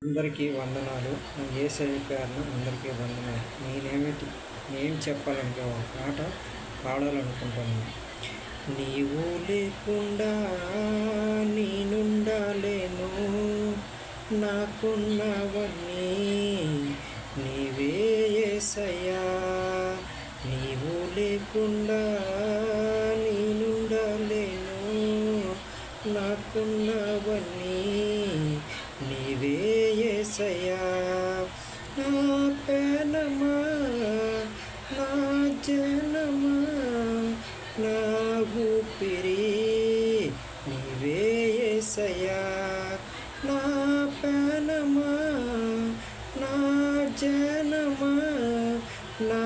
అందరికీ వందనాలు. నా యేసయ్య పేరున అందరికీ వందనాలు. నేను చెప్పాలంటే ఒక పాట పాడాలనుకుంటున్నాను. నీవు లేకుండా నేనుండలేను, నాకున్నవన్నీ నీవే యేసయ్యా. నీవు లేకుండా నేనుండలేను, నాకున్నవన్నీ నీవే యేసయ్యా. నా ప్రాణమా, నా జనమా, నా ఊపిరి నీవే యేసయ్యా. నా ప్రాణమా, నా జనమా, నా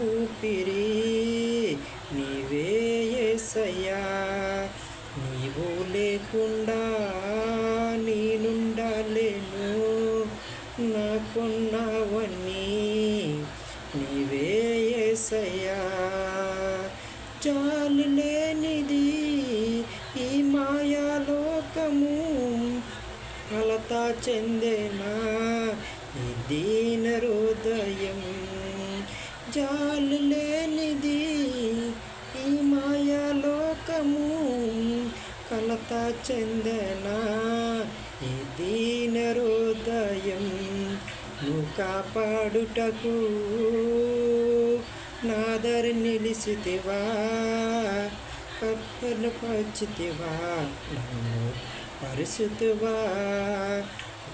ఊపిరి నీవే యేసయ్యా. నీవు లేకుండా నేనుండలేను, నాకున్నవన్నీ నీవే యేసయ్యా. జాలి లేనిది ఈ మాయాలోకము, కలత చెందేనా ఈ దీన హృదయం. జాలి లేనిది ఈ మాయాలోకము, కలత చెందేనా ఈ దీన హృదయం. నువ్వు కాపాడుటకు నాదరి నిలిచితివా, కప్పలు పచ్చితివా, నన్ను పరిశుద్ధువా.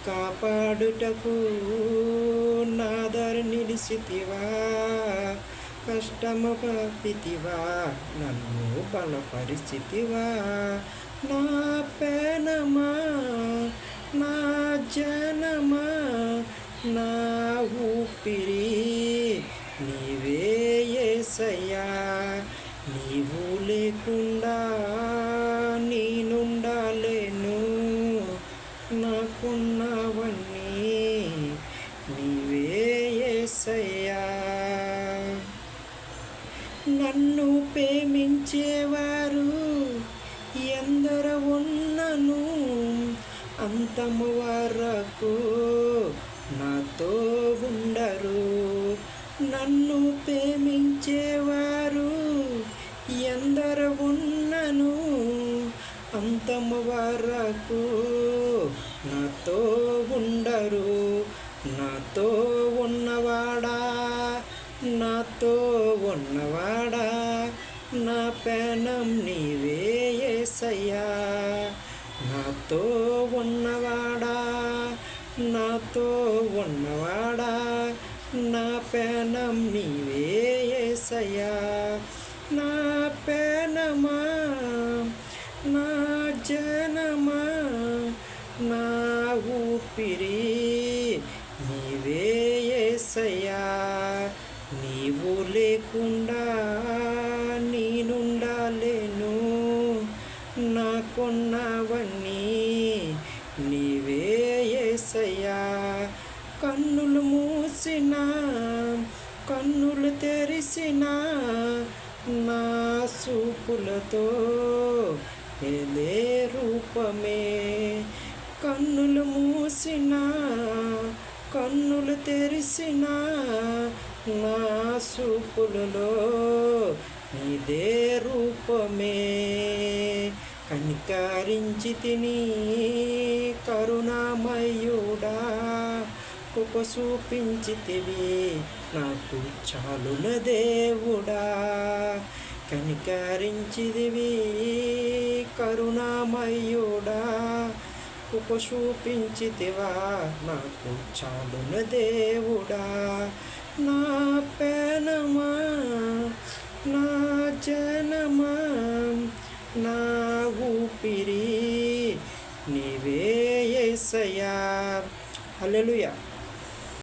కాపాడుటకు నాదరి నిలిచితివా, కష్టము పంపితివా, నన్ను బలపరిచితివా. నా ప్రాణమా, నా జనమా, నా ఊపిరి నీవే యేసయ్యా. నీవు లేకుండా నేనుండలేను, నాకున్నవన్నీ నీవే యేసయ్యా. నన్ను ప్రేమించేవారు ఎందరు ఉన్నను, అంతము వరకు నాతో ఉండరు. నన్ను ప్రేమించేవారు ఎందరు ఉన్నను, అంతము వరకు నాతో ఉండరు. నాతో ఉన్నవాడా, నాతో ఉన్నవాడా, నా ప్రాణం నీవే యేసయ్యా. నాతో ఉన్నవాడా, నాతో ఉన్నవాడా, నా ప్రాణం నీవే యేసయ్యా. నా ప్రాణమా, నా జనమా, నా ఊపిరి నీవే యేసయ్యా. నీవు లేకుండా నేనుండలేను, నాకున్నవన్నీ నీవే యేసయ్యా. కన్నులు మూసినా, కన్నులు తెరిసినా, నా చూపులతో ఏదే రూపమే. కన్నులు మూసినా, కన్నులు తెరిసినా, నా చూపులలో నీదే రూపమే. కనికరించితిని కరుణామయుడా, కృప చూపించితివి నాకు చాలున దేవుడా. కనికరించితివి కరుణామయుడా, కృప చూపించితివా నాకు చాలున దేవుడా. నా ప్రాణమా, నా జనమా, నా ఊపిరి నీవే యేసయ్యా. హల్లెలూయా.